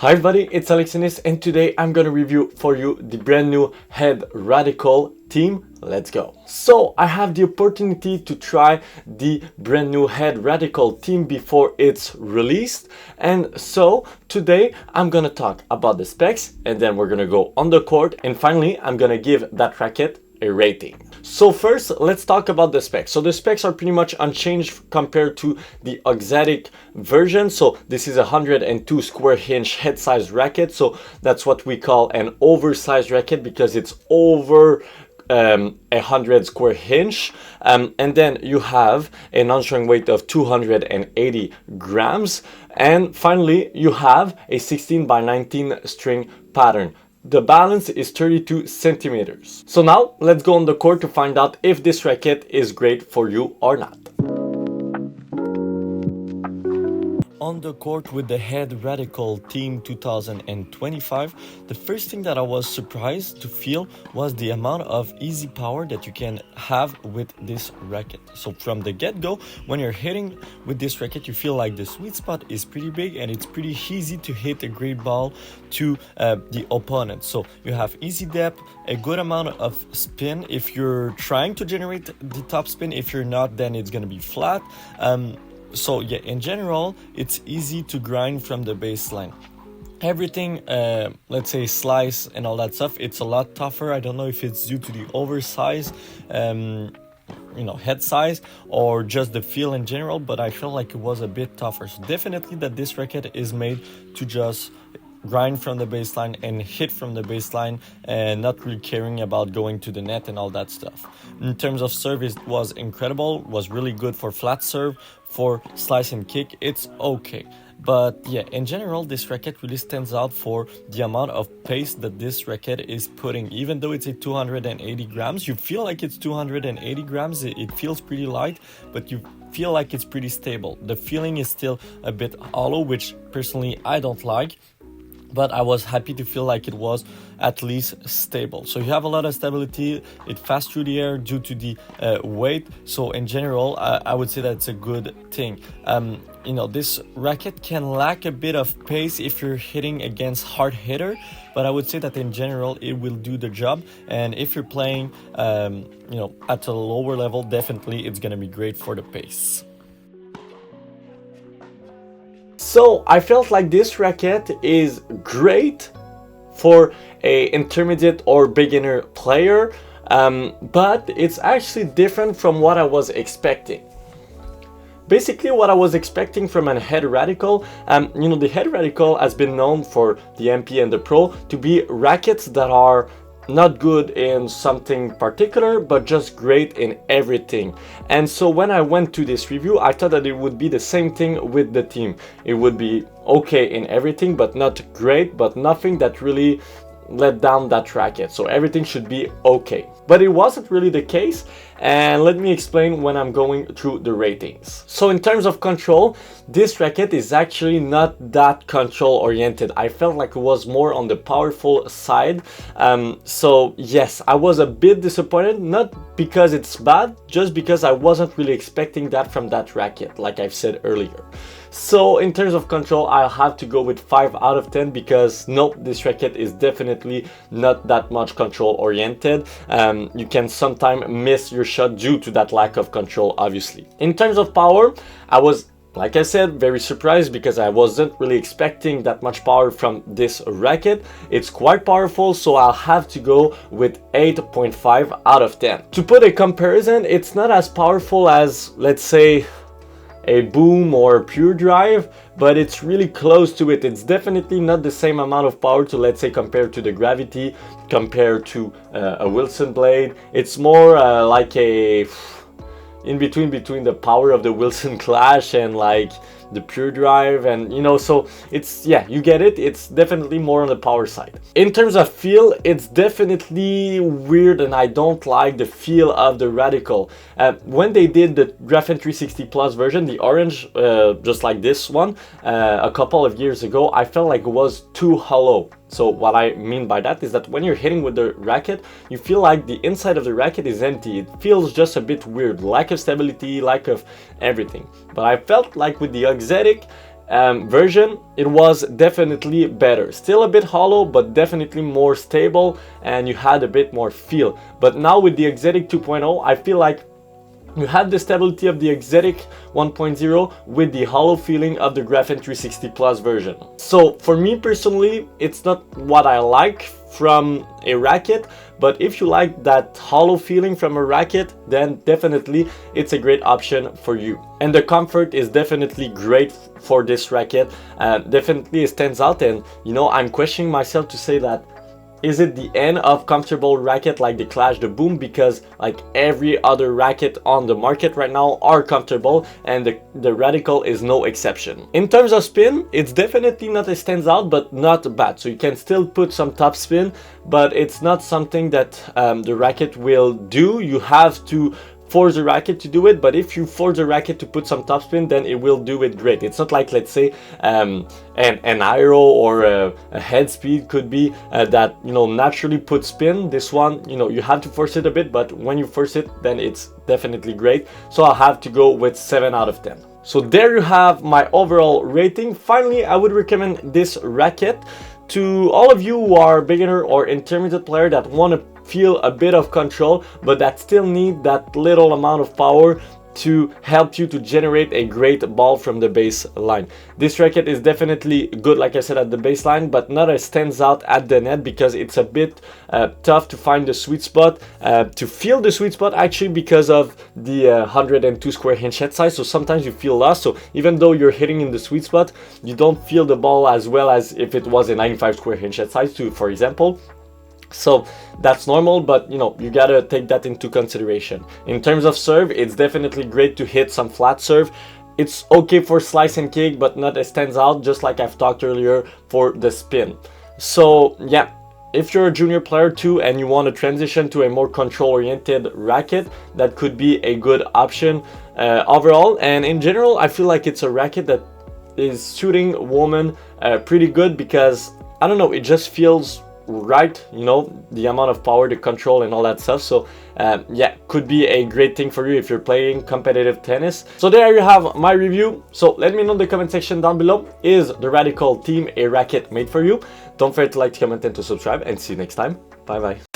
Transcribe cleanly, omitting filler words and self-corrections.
Hi everybody, it's Alexinis and today I'm gonna review for you the brand new Head Radical team. Let's go. So I have the opportunity to try the brand new Head Radical team before it's released, and so today I'm gonna talk about the specs and then we're gonna go on the court and finally I'm gonna give that racket a rating. So first, let's talk about the specs. So the specs are pretty much unchanged compared to the Oxatic version. So this is a 102 square inch head size racket. So that's what we call an oversized racket because it's over 100 square inch, and then you have a non-strung weight of 280 grams, and finally you have a 16 by 19 string pattern. The balance is 32 centimeters. So now let's go on the court to find out if this racket is great for you or not. On the court with the Head Radical Team 2025, the first thing that I was surprised to feel was the amount of easy power that you can have with this racket. So from the get-go, when you're hitting with this racket, you feel like the sweet spot is pretty big and it's pretty easy to hit a great ball to the opponent. So you have easy depth, a good amount of spin if you're trying to generate the top spin. If you're not, then it's going to be flat. So yeah, in general, it's easy to grind from the baseline. Everything, let's say slice and all that stuff, it's a lot tougher. I don't know if it's due to the oversized, head size or just the feel in general, but I feel like it was a bit tougher. So definitely that this racket is made to just grind from the baseline and hit from the baseline and not really caring about going to the net and all that stuff. In terms of serve, it was incredible, was really good for flat serve. For slice and kick, it's okay. But yeah, in general, this racket really stands out for the amount of pace that this racket is putting. Even though it's a 280 grams, you feel like it's 280 grams. It feels pretty light, but you feel like it's pretty stable. The feeling is still a bit hollow, which personally I don't like. But I was happy to feel like it was at least stable. So you have a lot of stability. It fast through the air due to the weight. So in general, I would say that's a good thing. This racket can lack a bit of pace if you're hitting against hard hitter, but I would say that in general, it will do the job. And if you're playing, at a lower level, definitely it's going to be great for the pace. So I felt like this racket is great for a intermediate or beginner player, but it's actually different from what I was expecting. Basically what I was expecting from a Head Radical, the Head Radical has been known for the MP and the Pro to be rackets that are not good in something particular, but just great in everything. And so when I went to this review, I thought that it would be the same thing with the team. It would be okay in everything, but not great, but nothing that really let down that racket. So everything should be okay. But it wasn't really the case, and let me explain when I'm going through the ratings. So in terms of control, this racket is actually not that control oriented. I felt like it was more on the powerful side. So yes, I was a bit disappointed, not because it's bad, just because I wasn't really expecting that from that racket, like I've said earlier. So in terms of control, I'll have to go with 5 out of 10 because nope, this racket is definitely not that much control oriented. You can sometimes miss your shot due to that lack of control, obviously. In terms of power, I was, like I said, very surprised because I wasn't really expecting that much power from this racket. It's quite powerful, so I'll have to go with 8.5 out of 10. To put a comparison, it's not as powerful as, let's say, a Boom or Pure Drive, but it's really close to it. It's definitely not the same amount of power to, let's say, compared to the Gravity, compared to a Wilson blade. It's more like a in between the power of the Wilson Clash and like the Pure Drive, and so it's, yeah, you get it. It's definitely more on the power side. In terms of feel, it's definitely weird and I don't like the feel of the Radical. When they did the Graphene 360 Plus version, the orange, just like this one, a couple of years ago, I felt like it was too hollow. So what I mean by that is that when you're hitting with the racket, you feel like the inside of the racket is empty. It feels just a bit weird, lack of stability, lack of everything. But I felt like with the Oxatic, version, it was definitely better. Still a bit hollow, but definitely more stable, and you had a bit more feel. But now with the Exotic 2.0, I feel like you have the stability of the Exotic 1.0 with the hollow feeling of the Graphene 360 Plus version. So for me personally, it's not what I like from a racket, but if you like that hollow feeling from a racket, then definitely it's a great option for you. And the comfort is definitely great for this racket. Definitely it stands out, and you know, I'm questioning myself to say that, is it the end of comfortable racket like the Clash, the Boom? Because like every other racket on the market right now are comfortable, and the Radical is no exception. In terms of spin, it's definitely not a stands out, but not bad. So you can still put some top spin, but it's not something that the racket will do. You have to force the racket to do it, but if you force the racket to put some topspin, then it will do it great. It's not like, let's say, an aero or a head speed could be that, you know, naturally put spin. This one, you know, you have to force it a bit, but when you force it, then it's definitely great. So I'll have to go with 7 out of 10. So there you have my overall rating. Finally, I would recommend this racket to all of you who are beginner or intermediate player that want to feel a bit of control, but that still need that little amount of power to help you to generate a great ball from the baseline. This racket is definitely good, like I said, at the baseline, but not as stands out at the net, because it's a bit tough to find the sweet spot, to feel the sweet spot actually, because of the 102 square inch head size. So sometimes you feel lost. So even though you're hitting in the sweet spot, you don't feel the ball as well as if it was a 95 square inch head size too, for example. So that's normal, but you know, you gotta take that into consideration. In terms of serve, it's definitely great to hit some flat serve. It's okay for slice and kick, but not as stands out, just like I've talked earlier for the spin. So yeah, if you're a junior player too and you want to transition to a more control oriented racket, that could be a good option overall. And in general, I feel like it's a racket that is suiting women pretty good, because I don't know, it just feels right, you know, the amount of power, the control and all that stuff. So yeah, could be a great thing for you if you're playing competitive tennis. So there you have my review. So let me know in the comment section down below, is the Radical Team a racket made for you? Don't forget to like, to comment and to subscribe, and see you next time. Bye bye.